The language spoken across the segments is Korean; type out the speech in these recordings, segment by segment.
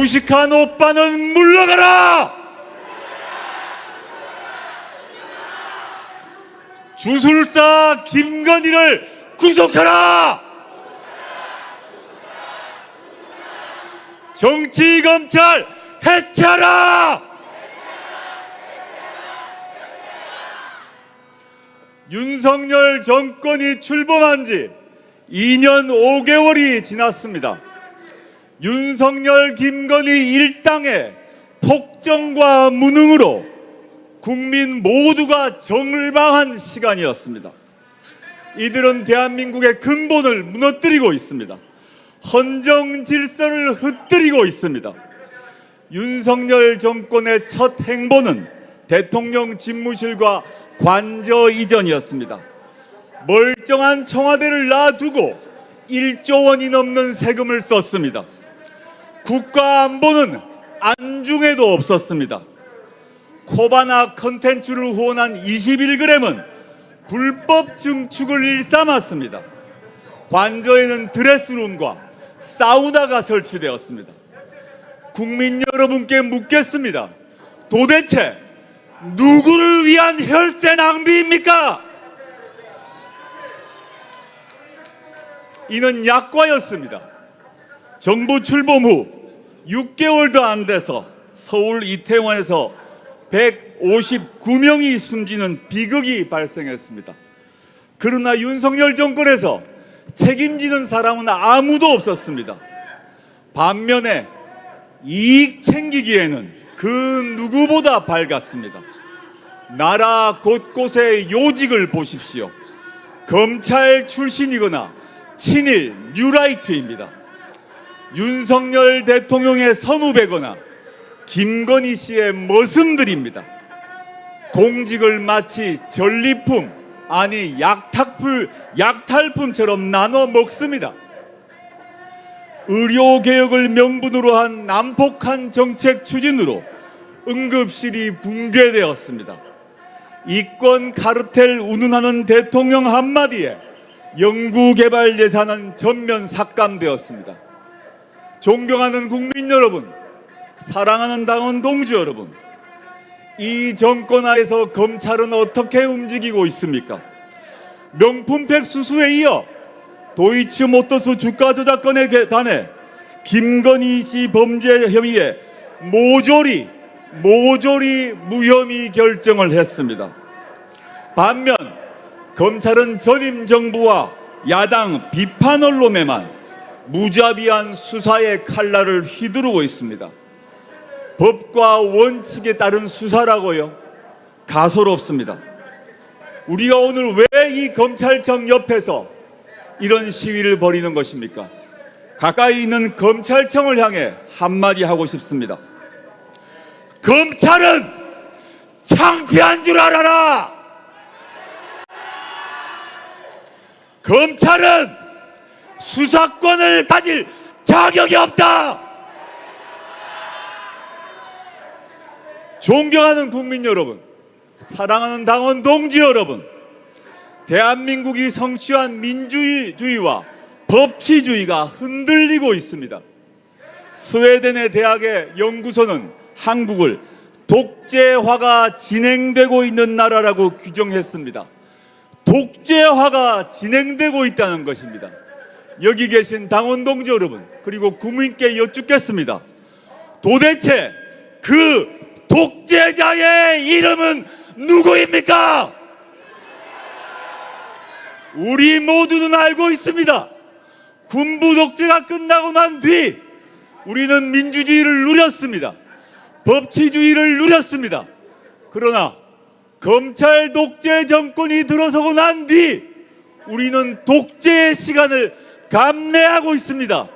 무식한 오빠는 물러가라! 주술사 김건희를 구속하라! 정치검찰 해체하라! 윤석열 정권이 출범한 지 2년 5개월이 지났습니다. 윤석열 김건희 일당의 폭정과 무능으로 국민 모두가 절망한 시간이었습니다. 이들은 대한민국의 근본을 무너뜨리고 있습니다. 헌정 질서를 흩뜨리고 있습니다. 윤석열 정권의 첫 행보는 대통령 집무실과 관저 이전이었습니다. 멀쩡한 청와대를 놔두고 1조 원이 넘는 세금을 썼습니다. 국가 안보는 안중에도 없었습니다. 코바나 컨텐츠를 후원한 21g은 불법 증축을 일삼았습니다. 관저에는 드레스룸과 사우나가 설치되었습니다. 국민 여러분께 묻겠습니다. 도대체 누구를 위한 혈세 낭비입니까? 이는 약과였습니다. 정부 출범 후 6개월도 안 돼서 서울 이태원에서 159명이 숨지는 비극이 발생했습니다. 그러나 윤석열 정권에서 책임지는 사람은 아무도 없었습니다. 반면에 이익 챙기기에는 그 누구보다 밝았습니다. 나라 곳곳의 요직을 보십시오. 검찰 출신이거나 친일 뉴라이트입니다. 윤석열 대통령의 선후배거나 김건희 씨의 머슴들입니다. 공직을 마치 전리품 아니 약탈품처럼 나눠 먹습니다. 의료개혁을 명분으로 한 난폭한 정책 추진으로 응급실이 붕괴되었습니다. 이권 카르텔 운운하는 대통령 한마디에 연구개발 예산은 전면 삭감되었습니다. 존경하는 국민 여러분, 사랑하는 당원 동지 여러분, 이 정권 하에서 검찰은 어떻게 움직이고 있습니까? 명품백 수수에 이어 도이치모터스 주가 조작건에 관해 김건희 씨 범죄 혐의에 모조리 무혐의 결정을 했습니다. 반면 검찰은 전임 정부와 야당 비판 언론에만 무자비한 수사의 칼날을 휘두르고 있습니다. 법과 원칙에 따른 수사라고요? 가소롭습니다. 우리가 오늘 왜 이 검찰청 옆에서 이런 시위를 벌이는 것입니까? 가까이 있는 검찰청을 향해 한마디 하고 싶습니다. 검찰은 창피한 줄 알아라! 검찰은 수사권을 가질 자격이 없다! 존경하는 국민 여러분, 사랑하는 당원 동지 여러분, 대한민국이 성취한 민주주의와 법치주의가 흔들리고 있습니다. 스웨덴의 대학의 연구소는 한국을 독재화가 진행되고 있는 나라라고 규정했습니다. 독재화가 진행되고 있다는 것입니다. 여기 계신 당원 동지 여러분, 그리고 국민께 여쭙겠습니다. 도대체 그 독재자의 이름은 누구입니까? 우리 모두는 알고 있습니다. 군부 독재가 끝나고 난 뒤 우리는 민주주의를 누렸습니다. 법치주의를 누렸습니다. 그러나 검찰 독재 정권이 들어서고 난 뒤 우리는 독재의 시간을 감내하고 있습니다.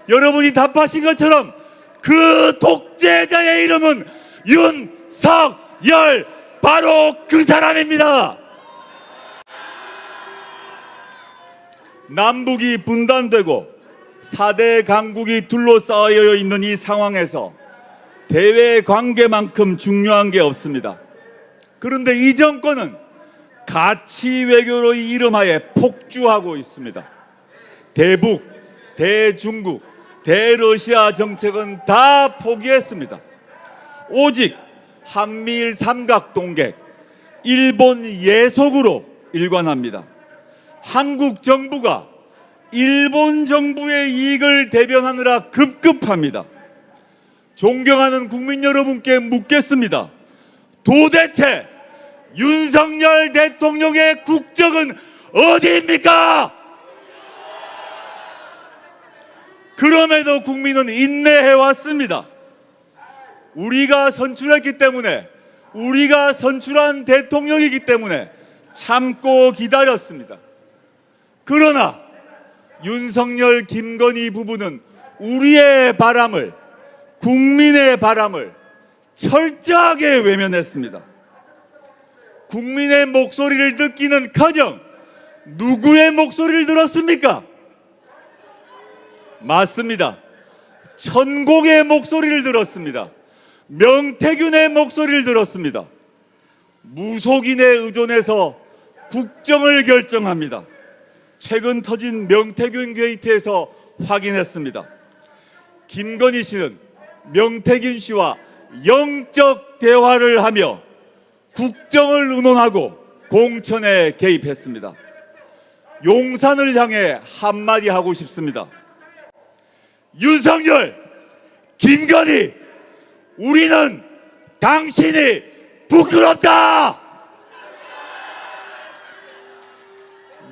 여러분이 답하신 것처럼 그 독재자의 이름은 윤석열, 바로 그 사람입니다. 남북이 분단되고 4대 강국이 둘러싸여 있는 이 상황에서 대외 관계만큼 중요한 게 없습니다. 그런데 이 정권은 가치 외교의 이름하에 폭주하고 있습니다. 대북, 대중국, 대러시아 정책은 다 포기했습니다. 오직 한미일 삼각동객, 일본 예속으로 일관합니다. 한국 정부가 일본 정부의 이익을 대변하느라 급급합니다. 존경하는 국민 여러분께 묻겠습니다. 도대체 윤석열 대통령의 국적은 어디입니까? 그럼에도 국민은 인내해왔습니다. 우리가 선출했기 때문에, 우리가 선출한 대통령이기 때문에 참고 기다렸습니다. 그러나 윤석열, 김건희 부부는 우리의 바람을, 국민의 바람을 철저하게 외면했습니다. 국민의 목소리를 듣기는 커녕 누구의 목소리를 들었습니까? 맞습니다. 천공의 목소리를 들었습니다. 명태균의 목소리를 들었습니다. 무속인에 의존해서 국정을 결정합니다. 최근 터진 명태균 게이트에서 확인했습니다. 김건희 씨는 명태균 씨와 영적 대화를 하며 국정을 의논하고 공천에 개입했습니다. 용산을 향해 한마디 하고 싶습니다. 윤석열, 김건희, 우리는 당신이 부끄럽다!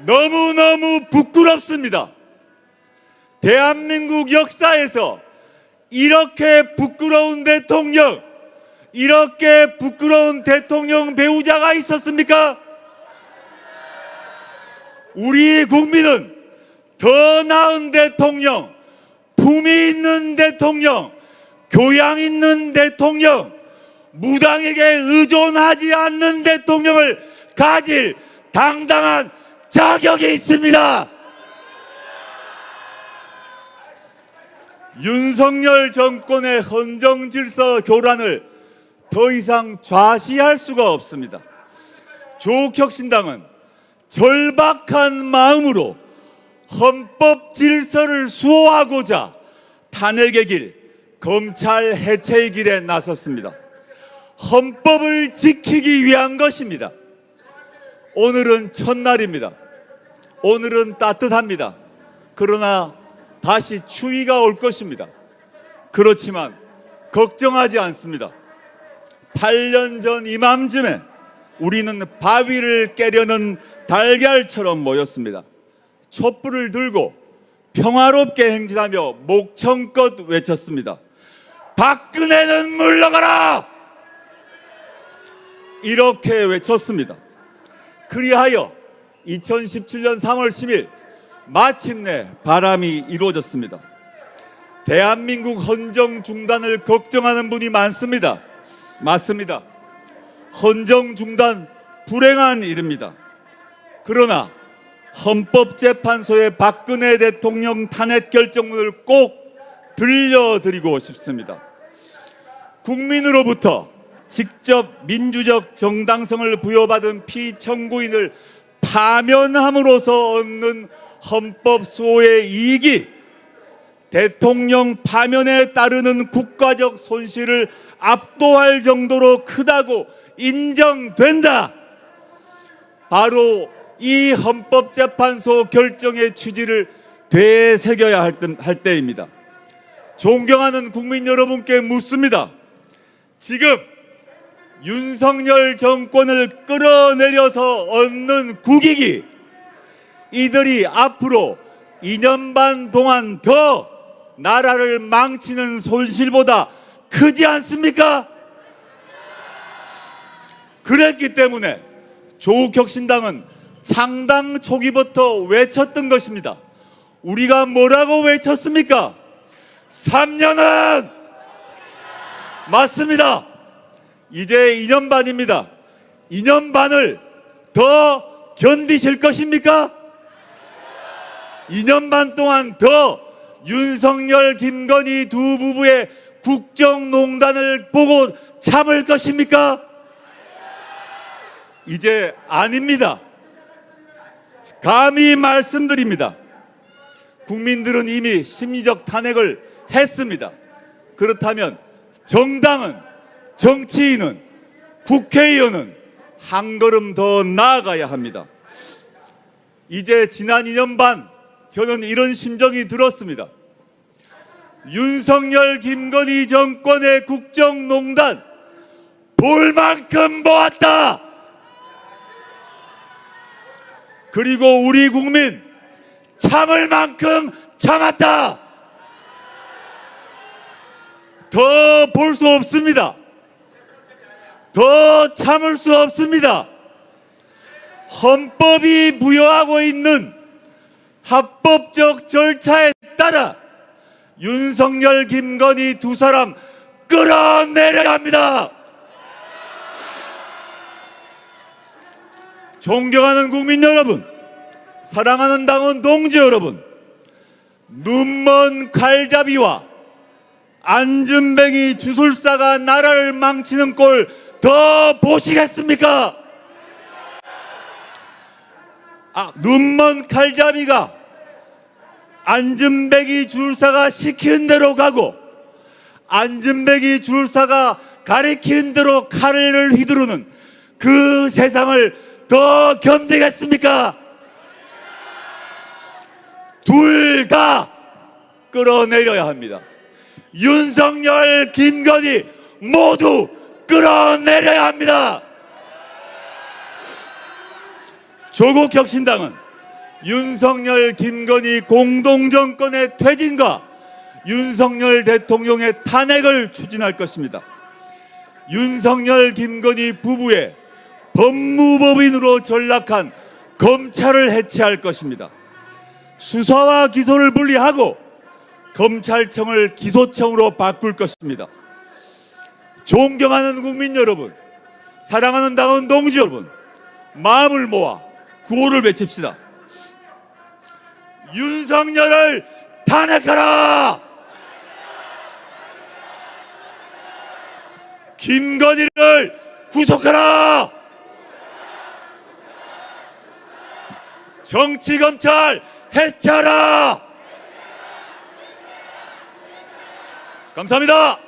너무너무 부끄럽습니다. 대한민국 역사에서 이렇게 부끄러운 대통령, 이렇게 부끄러운 대통령 배우자가 있었습니까? 우리 국민은 더 나은 대통령, 품위 있는 대통령, 교양 있는 대통령, 무당에게 의존하지 않는 대통령을 가질 당당한 자격이 있습니다. 윤석열 정권의 헌정질서 교란을 더 이상 좌시할 수가 없습니다. 조국혁신당은 절박한 마음으로 헌법 질서를 수호하고자 탄핵의 길, 검찰 해체의 길에 나섰습니다. 헌법을 지키기 위한 것입니다. 오늘은 첫날입니다. 오늘은 따뜻합니다. 그러나 다시 추위가 올 것입니다. 그렇지만 걱정하지 않습니다. 8년 전 이맘쯤에 우리는 바위를 깨려는 달걀처럼 모였습니다. 촛불을 들고 평화롭게 행진하며 목청껏 외쳤습니다. 박근혜는 물러가라! 이렇게 외쳤습니다. 그리하여 2017년 3월 10일 마침내 바람이 이루어졌습니다. 대한민국 헌정 중단을 걱정하는 분이 많습니다. 맞습니다. 헌정 중단 불행한 일입니다. 그러나 헌법재판소의 박근혜 대통령 탄핵 결정문을 꼭 들려드리고 싶습니다. 국민으로부터 직접 민주적 정당성을 부여받은 피청구인을 파면함으로써 얻는 헌법 수호의 이익이 대통령 파면에 따르는 국가적 손실을 압도할 정도로 크다고 인정된다. 바로 이 헌법재판소 결정의 취지를 되새겨야 할 때입니다. 존경하는 국민 여러분께 묻습니다. 지금 윤석열 정권을 끌어내려서 얻는 국익이 이들이 앞으로 2년 반 동안 더 나라를 망치는 손실보다 크지 않습니까? 그랬기 때문에 조국혁신당은 창당 초기부터 외쳤던 것입니다. 우리가 뭐라고 외쳤습니까? 3년은 맞습니다. 이제 2년 반입니다. 2년 반을 더 견디실 것입니까? 2년 반 동안 더 윤석열, 김건희 두 부부의 국정농단을 보고 참을 것입니까? 이제 아닙니다. 감히 말씀드립니다. 국민들은 이미 심리적 탄핵을 했습니다. 그렇다면 정당은, 정치인은, 국회의원은 한 걸음 더 나아가야 합니다. 이제 지난 2년 반 저는 이런 심정이 들었습니다. 윤석열, 김건희 정권의 국정농단 볼 만큼 모았다. 그리고 우리 국민 참을 만큼 참았다. 더 볼 수 없습니다. 더 참을 수 없습니다. 헌법이 부여하고 있는 합법적 절차에 따라 윤석열, 김건희 두 사람 끌어내려야 합니다. 존경하는 국민 여러분, 사랑하는 당원 동지 여러분, 눈먼 칼잡이와 안진뱅이 주술사가 나라를 망치는 꼴 더 보시겠습니까? 눈먼 칼잡이가 안진뱅이 주술사가 시키는 대로 가고 안진뱅이 주술사가 가리키는 대로 칼을 휘두르는 그 세상을 더 견디겠습니까? 둘 다 끌어내려야 합니다. 윤석열, 김건희 모두 끌어내려야 합니다. 조국혁신당은 윤석열, 김건희 공동정권의 퇴진과 윤석열 대통령의 탄핵을 추진할 것입니다. 윤석열, 김건희 부부의 법무법인으로 전락한 검찰을 해체할 것입니다. 수사와 기소를 분리하고 검찰청을 기소청으로 바꿀 것입니다. 존경하는 국민 여러분, 사랑하는 당원 동지 여러분, 마음을 모아 구호를 외칩시다. 윤석열을 탄핵하라! 김건희를 구속하라! 정치검찰 해체하라! 감사합니다.